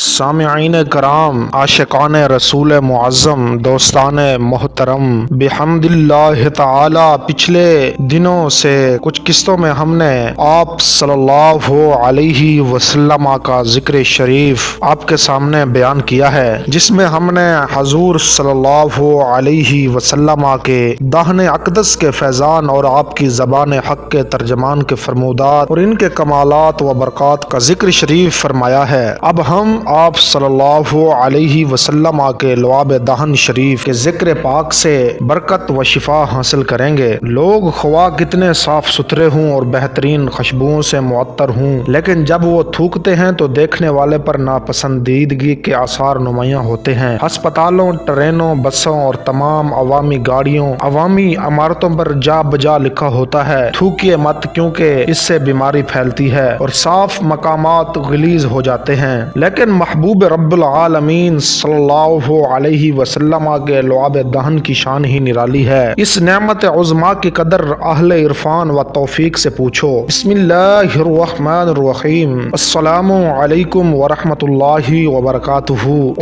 سامعین کرام، عاشقان رسول معظم، دوستان محترم، بحمد اللہ تعالی پچھلے دنوں سے کچھ قسطوں میں ہم نے آپ صلی اللہ علیہ وسلم کا ذکر شریف آپ کے سامنے بیان کیا ہے، جس میں ہم نے حضور صلی اللہ علیہ وسلم کے دہن اقدس کے فیضان اور آپ کی زبان حق کے ترجمان کے فرمودات اور ان کے کمالات و برکات کا ذکر شریف فرمایا ہے۔ اب ہم آپ صلی اللہ علیہ وسلم کے لعاب دہن شریف کے ذکر پاک سے برکت و شفا حاصل کریں گے۔ لوگ خواہ کتنے صاف ستھرے ہوں اور بہترین خوشبوؤں سے معطر ہوں، لیکن جب وہ تھوکتے ہیں تو دیکھنے والے پر ناپسندیدگی کے آثار نمایاں ہوتے ہیں۔ ہسپتالوں، ٹرینوں، بسوں اور تمام عوامی گاڑیوں، عوامی عمارتوں پر جا بجا لکھا ہوتا ہے تھوکیے مت، کیونکہ اس سے بیماری پھیلتی ہے اور صاف مقامات غلیظ ہو جاتے ہیں۔ لیکن محبوب رب العالمین صلی اللہ علیہ وسلم کے لعاب دہن کی شان ہی نرالی ہے۔ اس نعمت عظما کی قدر اہل عرفان و توفیق سے پوچھو۔ بسم اللہ الرحمن الرحیم، السلام علیکم ورحمۃ اللہ وبرکاتہ۔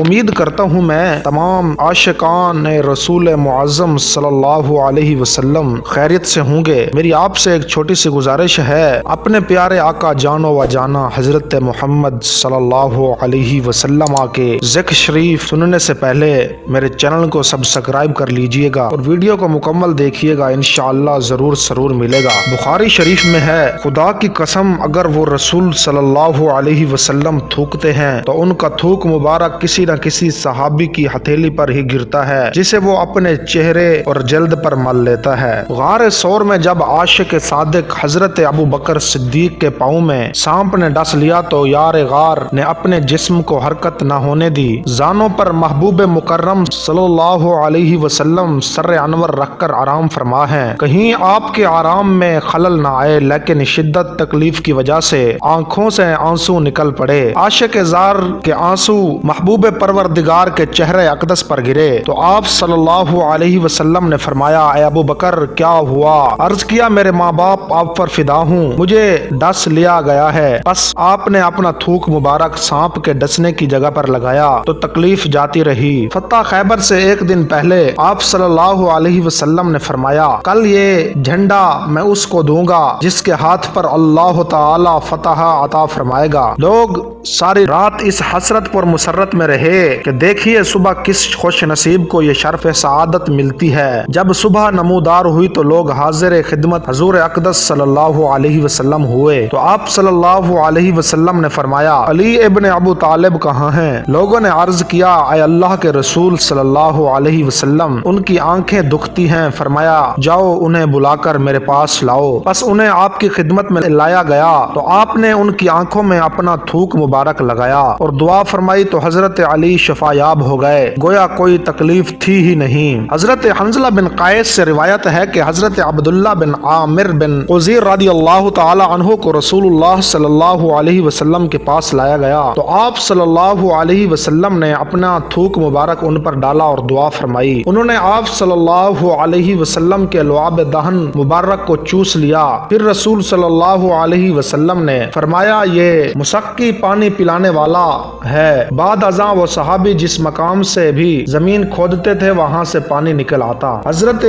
امید کرتا ہوں میں تمام عاشقان رسول معظم صلی اللہ علیہ وسلم خیریت سے ہوں گے۔ میری آپ سے ایک چھوٹی سی گزارش ہے، اپنے پیارے آقا جانو و جانا حضرت محمد صلی اللہ علیہ وسلم کے ذکر شریف سننے سے پہلے میرے چینل کو سبسکرائب کر لیجئے گا اور ویڈیو کو مکمل دیکھیے گا، انشاءاللہ ضرور سرور ملے گا۔ بخاری شریف میں ہے، خدا کی قسم اگر وہ رسول صلی اللہ علیہ وسلم تھوکتے ہیں تو ان کا تھوک مبارک کسی نہ کسی صحابی کی ہتھیلی پر ہی گرتا ہے، جسے وہ اپنے چہرے اور جلد پر مل لیتا ہے۔ غار ثور میں جب عاشق صادق حضرت ابو بکر صدیق کے پاؤں میں سانپ نے ڈس لیا تو یار غار نے اپنے جسم کو حرکت نہ ہونے دی۔ زانوں پر محبوب مکرم صلی اللہ علیہ وسلم سر انور رکھ کر آرام فرما ہے، کہیں آپ کے آرام میں خلل نہ آئے، لیکن شدت تکلیف کی وجہ سے آنکھوں سے آنسو نکل پڑے۔ عاشق زار کے آنسو محبوب پروردگار کے چہرے اقدس پر گرے تو آپ صلی اللہ علیہ وسلم نے فرمایا، اے ابو بکر کیا ہوا؟ عرض کیا، میرے ماں باپ آپ پر فدا ہوں، مجھے ڈس لیا گیا ہے۔ بس آپ نے اپنا تھوک مبارک سانپ کے ڈسنے کی جگہ پر لگایا تو تکلیف جاتی رہی۔ فتح خیبر سے ایک دن پہلے آپ صلی اللہ علیہ وسلم نے فرمایا، کل یہ جھنڈا میں اس کو دوں گا جس کے ہاتھ پر اللہ تعالی فتح عطا فرمائے گا۔ لوگ ساری رات اس حسرت پر مسرت میں رہے کہ دیکھیے صبح کس خوش نصیب کو یہ شرف سعادت ملتی ہے۔ جب صبح نمودار ہوئی تو لوگ حاضر خدمت حضور اقدس صلی اللہ علیہ وسلم ہوئے تو آپ صلی اللہ علیہ وسلم نے فرمایا، علی ابن ابو طالب کہاں ہیں؟ لوگوں نے عرض کیا، اے اللہ کے رسول صلی اللہ علیہ وسلم ان کی آنکھیں دکھتی ہیں۔ فرمایا، جاؤ انہیں بلا کر میرے پاس لاؤ۔ بس انہیں آپ کی خدمت میں لایا گیا تو آپ نے ان کی آنکھوں میں اپنا تھوک مبارک لگایا اور دعا فرمائی تو حضرت علی شفا یاب ہو گئے، گویا کوئی تکلیف تھی ہی نہیں۔ حضرت حنظلہ بن قیس سے روایت ہے کہ حضرت عبداللہ بن عامر بن عزیر رضی اللہ تعالی عنہ کو رسول اللہ صلی اللہ علیہ وسلم کے پاس لایا گیا تو آپ صلی اللہ علیہ وسلم نے اپنا تھوک مبارک ان پر ڈالا اور دعا فرمائی۔ انہوں نے آپ صلی اللہ علیہ وسلم کے لعاب دہن مبارک کو چوس لیا۔ پھر رسول صلی اللہ علیہ وسلم نے فرمایا، یہ مسقی پانی پلانے والا ہے۔ بعد ازاں وہ صحابی جس مقام سے بھی زمین کھودتے تھے وہاں سے پانی نکل آتا۔ حضرت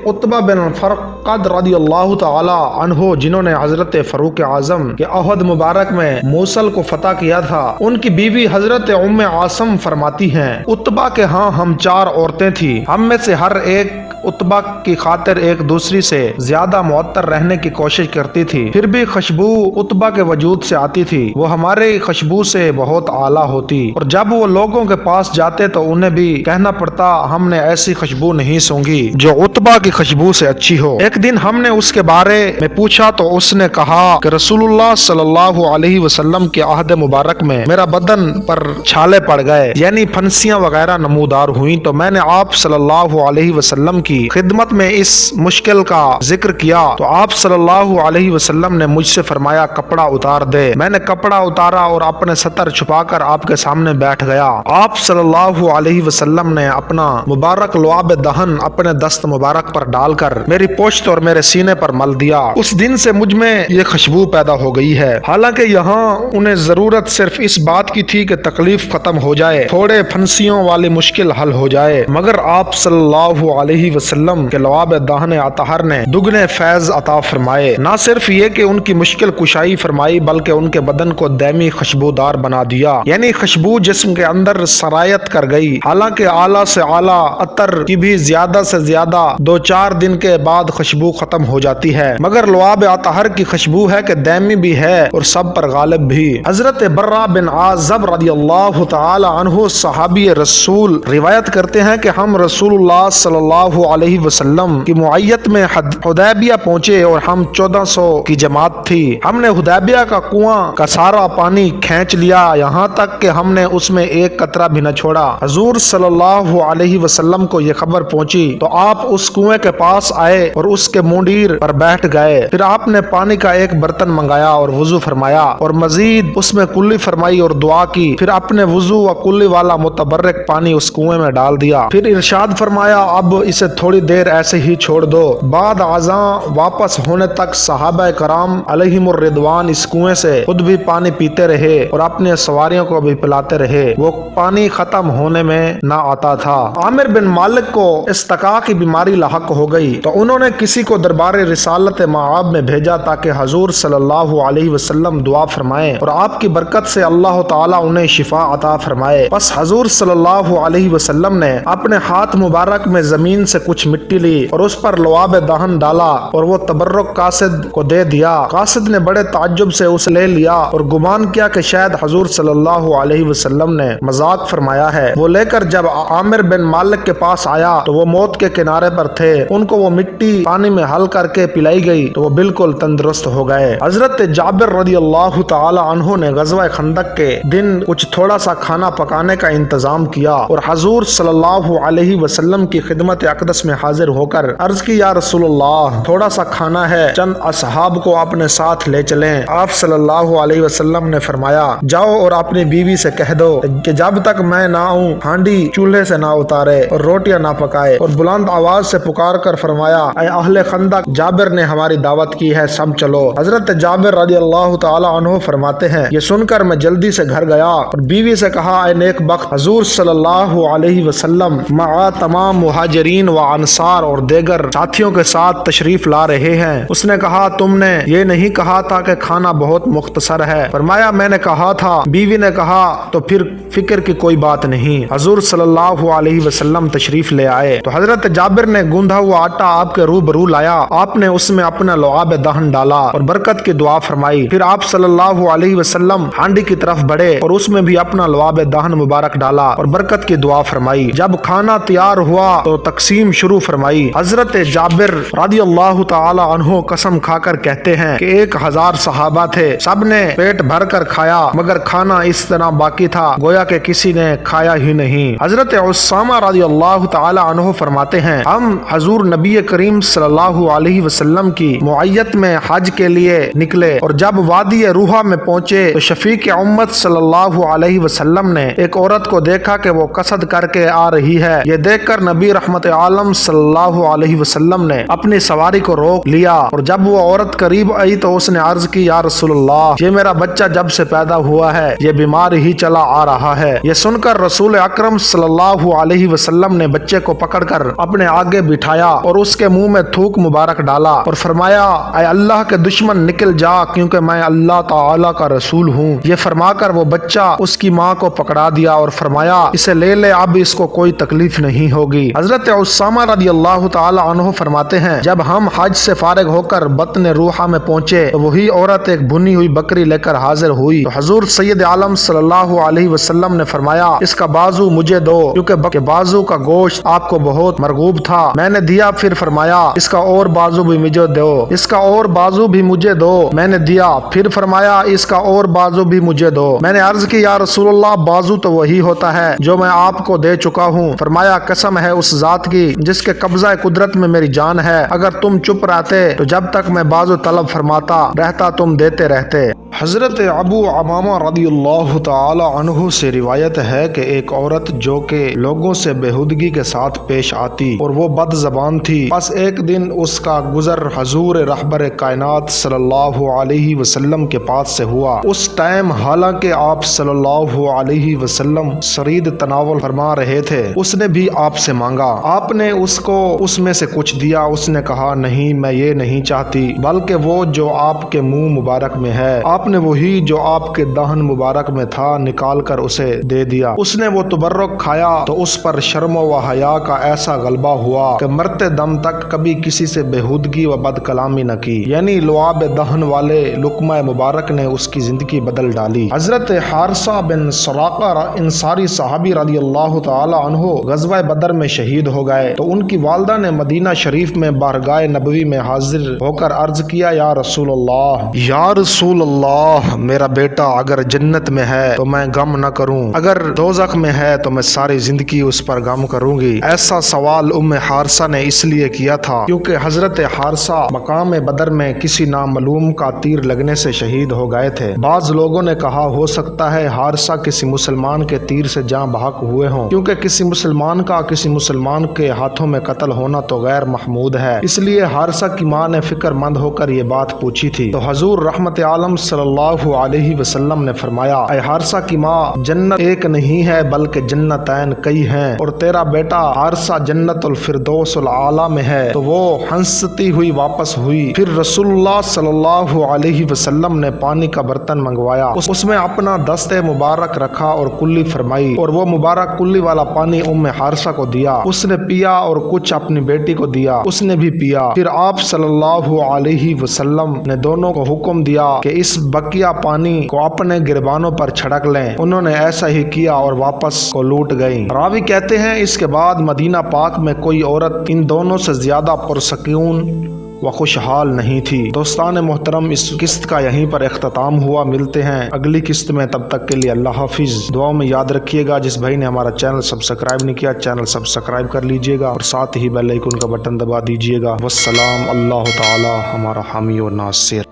عتبہ بن فرقد رضی اللہ تعالی عنہ، جنہوں نے حضرت فاروق اعظم کے عہد مبارک میں موصل کو فتح کیا تھا، ان کی بیوی حضرت ام عاصم فرماتی ہیں، عتبہ کے ہاں ہم 4 عورتیں تھیں، ہم میں سے ہر ایک عتبہ کی خاطر ایک دوسری سے زیادہ معطر رہنے کی کوشش کرتی تھی، پھر بھی خوشبو عتبہ کے وجود سے آتی تھی، وہ ہمارے خوشبو سے بہت اعلیٰ ہوتی، اور جب وہ لوگوں کے پاس جاتے تو انہیں بھی کہنا پڑتا، ہم نے ایسی خوشبو نہیں سونگھی جو عتبہ کی خوشبو سے اچھی ہو۔ ایک دن ہم نے اس کے بارے میں پوچھا تو اس نے کہا کہ رسول اللہ صلی اللہ علیہ وسلم کے عہد مبارک میں میرا بدن پر چھالے پڑ گئے، یعنی پھنسیاں وغیرہ نمودار ہوئیں، تو میں نے آپ صلی اللہ علیہ وسلم کی کی خدمت میں اس مشکل کا ذکر کیا تو آپ صلی اللہ علیہ وسلم نے مجھ سے فرمایا کپڑا اتار دے۔ میں نے کپڑا اتارا اور اپنے سطر چھپا کر آپ کے سامنے بیٹھ گیا۔ آپ صلی اللہ علیہ وسلم نے اپنا مبارک لعاب دہن اپنے دست مبارک پر ڈال کر میری پشت اور میرے سینے پر مل دیا۔ اس دن سے مجھ میں یہ خوشبو پیدا ہو گئی ہے۔ حالانکہ یہاں انہیں ضرورت صرف اس بات کی تھی کہ تکلیف ختم ہو جائے، تھوڑے پھنسیوں والی مشکل حل ہو جائے، مگر آپ صلی اللہ علیہ وسلم کے لعاب دہن اطہر نے دگنے فیض عطا فرمائے۔ نہ صرف یہ کہ ان کی مشکل کشائی فرمائی بلکہ ان کے بدن کو دائمی خوشبودار بنا دیا، یعنی خوشبو جسم کے اندر سرایت کر گئی۔ حالانکہ اعلیٰ سے اعلیٰ عطر کی بھی زیادہ سے زیادہ 2-4 دن کے بعد خوشبو ختم ہو جاتی ہے، مگر لعاب اطہر کی خوشبو ہے کہ دائمی بھی ہے اور سب پر غالب بھی۔ حضرت برہ بن عازب رضی اللہ تعالی عنہ صحابی رسول روایت کرتے ہیں کہ ہم رسول اللہ صلی اللہ علیہ وسلم کی معیت میں حدیبیہ پہنچے اور ہم 1400 کی جماعت تھی۔ ہم نے حدیبیہ کا کنواں کا سارا پانی کھینچ لیا، یہاں تک کہ ہم نے اس میں ایک قطرہ بھی نہ چھوڑا۔ حضور صلی اللہ علیہ وسلم کو یہ خبر پہنچی تو آپ اس کنویں کے پاس آئے اور اس کے منڈیر پر بیٹھ گئے۔ پھر آپ نے پانی کا ایک برتن منگایا اور وضو فرمایا اور مزید اس میں کلی فرمائی اور دعا کی۔ پھر اپنے وضو و کلی والا متبرک پانی اس کنویں میں ڈال دیا۔ پھر ارشاد فرمایا اب اسے تھوڑی دیر ایسے ہی چھوڑ دو۔ بعد ازاں واپس ہونے تک صحابہ کرام علیہم الرضوان اس کنویں سے خود بھی پانی پیتے رہے اور اپنے سواریوں کو بھی پلاتے رہے۔ وہ پانی ختم ہونے میں نہ آتا تھا۔ عامر بن مالک کو استقاء کی بیماری لاحق ہو گئی تو انہوں نے کسی کو دربار رسالت مآب میں بھیجا تاکہ حضور صلی اللہ علیہ وسلم دعا فرمائیں اور آپ کی برکت سے اللہ تعالیٰ انہیں شفا عطا فرمائے۔ پس حضور صلی اللہ علیہ وسلم نے اپنے ہاتھ مبارک میں زمین سے کچھ مٹی لی اور اس پر لعاب دہن ڈالا اور وہ تبرک قاصد کو دے دیا۔ قاصد نے بڑے تعجب سے اسے لے لیا اور گمان کیا کہ شاید حضور صلی اللہ علیہ وسلم نے مذاق فرمایا ہے۔ وہ لے کر جب عامر بن مالک کے پاس آیا تو وہ موت کے کنارے پر تھے۔ ان کو وہ مٹی پانی میں حل کر کے پلائی گئی تو وہ بالکل تندرست ہو گئے۔ حضرت جابر رضی اللہ تعالی عنہ نے غزوہ خندق کے دن کچھ تھوڑا سا کھانا پکانے کا انتظام کیا اور حضور صلی اللہ علیہ وسلم کی خدمت اقدس میں حاضر ہو کر عرض کی یا رسول اللہ تھوڑا سا کھانا ہے، چند اصحاب کو اپنے ساتھ لے چلیں۔ آپ صلی اللہ علیہ وسلم نے فرمایا جاؤ اور اپنی بیوی سے کہہ دو کہ جب تک میں نہ آؤں ہانڈی چولہے سے نہ اتارے اور روٹیاں نہ پکائے، اور بلند آواز سے پکار کر فرمایا اے اہل خندق جابر نے ہماری دعوت کی ہے، سب چلو۔ حضرت جابر رضی اللہ تعالی عنہ فرماتے ہیں یہ سن کر میں جلدی سے گھر گیا اور بیوی سے کہا اے نیک بخت حضور صلی اللہ علیہ وسلم مع تمام مہاجرین و انصار اور دیگر ساتھیوں کے ساتھ تشریف لا رہے ہیں۔ اس نے کہا تم نے یہ نہیں کہا تھا کہ کھانا بہت مختصر ہے؟ فرمایا میں نے کہا تھا۔ بیوی نے کہا تو پھر فکر کی کوئی بات نہیں۔ حضور صلی اللہ علیہ وسلم تشریف لے آئے تو حضرت جابر نے گوندھا ہوا آٹا آپ کے روبرو لایا۔ آپ نے اس میں اپنا لعاب دہن ڈالا اور برکت کی دعا فرمائی۔ پھر آپ صلی اللہ علیہ وسلم ہانڈی کی طرف بڑھے اور اس میں بھی اپنا لعاب دہن مبارک ڈالا اور برکت کی دعا فرمائی۔ جب کھانا تیار ہوا تو تقسیم شروع فرمائی۔ حضرت جابر رضی اللہ تعالی عنہ قسم کھا کر کہتے ہیں کہ 1000 صحابہ تھے، سب نے پیٹ بھر کر کھایا مگر کھانا اس طرح باقی تھا گویا کہ کسی نے کھایا ہی نہیں۔ حضرت اسامہ رضی اللہ تعالی عنہ فرماتے ہیں ہم حضور نبی کریم صلی اللہ علیہ وسلم کی معیت میں حج کے لیے نکلے اور جب وادی روحا میں پہنچے تو شفیق امت صلی اللہ علیہ وسلم نے ایک عورت کو دیکھا کہ وہ قصد کر کے آ رہی ہے۔ یہ دیکھ کر نبی رحمت عالم صلی اللہ علیہ وسلم نے اپنی سواری کو روک لیا اور جب وہ عورت قریب آئی تو اس نے عرض کی یا رسول اللہ یہ میرا بچہ جب سے پیدا ہوا ہے یہ بیمار ہی چلا آ رہا ہے۔ یہ سن کر رسول اکرم صلی اللہ علیہ وسلم نے بچے کو پکڑ کر اپنے آگے بٹھایا اور اس کے منہ میں تھوک مبارک ڈالا اور فرمایا اے اللہ کے دشمن نکل جا کیونکہ میں اللہ تعالی کا رسول ہوں۔ یہ فرما کر وہ بچہ اس کی ماں کو پکڑا دیا اور فرمایا اسے لے لے اب اس کو کوئی تکلیف نہیں ہوگی۔ حضرت اسامہ رضی اللہ تعالی عنہ فرماتے ہیں جب ہم حج سے فارغ ہو کر بطن روحا میں پہنچے تو وہی عورت ایک بھنی ہوئی بکری لے کر حاضر ہوئی تو حضور سید عالم صلی اللہ علیہ وسلم نے فرمایا اس کا بازو مجھے دو کیونکہ بازو کا گوشت آپ کو بہت مرغوب تھا۔ میں نے دیا۔ پھر فرمایا اس کا اور بازو بھی مجھے دو، اس کا اور بازو بھی مجھے دو۔ میں نے دیا۔ پھر فرمایا اس کا اور بازو بھی مجھے دو۔ میں نے عرض کی یا رسول اللہ بازو تو وہی ہوتا ہے جو میں آپ کو دے چکا ہوں۔ فرمایا قسم ہے اس ذات کی جس کے قبضہ قدرت میں میری جان ہے، اگر تم چپ رہتے تو جب تک میں بازو طلب فرماتا رہتا تم دیتے رہتے۔ حضرت ابو امامہ رضی اللہ تعالی عنہ سے روایت ہے کہ ایک عورت جو کہ لوگوں سے بےہودگی کے ساتھ پیش آتی اور وہ بد زبان تھی، بس ایک دن اس کا گزر حضور رہبر کائنات صلی اللہ علیہ وسلم کے پاس سے ہوا۔ اس ٹائم حالانکہ آپ صلی اللہ علیہ وسلم شرید تناول فرما رہے تھے، اس نے بھی آپ سے مانگا۔ آپ نے اس کو اس میں سے کچھ دیا۔ اس نے کہا نہیں، میں یہ نہیں چاہتی، بلکہ وہ جو آپ کے منہ مبارک میں ہے۔ آپ نے وہی جو آپ کے دہن مبارک میں تھا نکال کر اسے دے دیا۔ اس نے وہ تبرک کھایا تو اس پر شرم و حیا کا ایسا غلبہ ہوا کہ مرتے دم تک کبھی کسی سے بےہودگی و بد کلامی نہ کی، یعنی لعاب دہن والے لقمہ مبارک نے اس کی زندگی بدل ڈالی۔ حضرت حارثہ بن سراقہ انصاری صحابی رضی اللہ تعالی عنہ غزوہ بدر میں شہید ہو گئے تو ان کی والدہ نے مدینہ شریف میں بارگاہ نبوی میں حاضر ہو کر عرض کیا، یا رسول اللہ، یا رسول اللہ، میرا بیٹا اگر جنت میں ہے تو میں غم نہ کروں، اگر دوزخ میں ہے تو میں ساری زندگی اس پر غم کروں گی۔ ایسا سوال حارثہ نے اس لیے کیا تھا کیونکہ حضرت حارثہ مقام بدر میں کسی نامعلوم کا تیر لگنے سے شہید ہو گئے تھے۔ بعض لوگوں نے کہا ہو سکتا ہے حارثہ کسی مسلمان کے تیر سے جاں بحق ہوئے ہوں، کیونکہ کسی مسلمان کا کسی مسلمان کے ہاتھوں میں قتل ہونا تو غیر محمود ہے، اس لیے حارثہ کی ماں نے فکر مند ہو کر یہ بات پوچھی تھی۔ تو حضور رحمت عالم صلی اللہ علیہ وسلم نے فرمایا، اے حارثہ کی ماں، جنت ایک نہیں ہے بلکہ جنتین کئی ہیں، اور تیرا بیٹا حارثہ جنت الفردوس العالی میں ہے۔ تو وہ ہنستی ہوئی واپس ہوئی۔ پھر رسول اللہ صلی اللہ علیہ وسلم نے پانی کا برتن منگوایا، اس میں اپنا دست مبارک رکھا اور کلی فرمائی، اور وہ مبارک کلی والا پانی حارثہ کو دیا۔ اس نے پیا اور کچھ اپنی بیٹی کو دیا، اس نے بھی پیا۔ پھر آپ صلی اللہ علیہ وسلم نے دونوں کو حکم دیا کہ اس بقیہ پانی کو اپنے گریبانوں پر چھڑک لیں۔ انہوں نے ایسا ہی کیا اور واپس کو لوٹ گئیں۔ راوی کہتے ہیں اس کے بعد مدینہ پاک میں کوئی عورت ان دونوں سے زیادہ پرسکون و خوشحال نہیں تھی۔ دوستان محترم، اس قسط کا یہیں پر اختتام ہوا۔ ملتے ہیں اگلی قسط میں، تب تک کے لیے اللہ حافظ۔ دعاؤں میں یاد رکھیے گا، جس بھائی نے ہمارا چینل سبسکرائب نہیں کیا چینل سبسکرائب کر لیجئے گا، اور ساتھ ہی بیل آئیکن کا بٹن دبا دیجئے گا۔ والسلام، اللہ تعالی ہمارا حامی و ناصر۔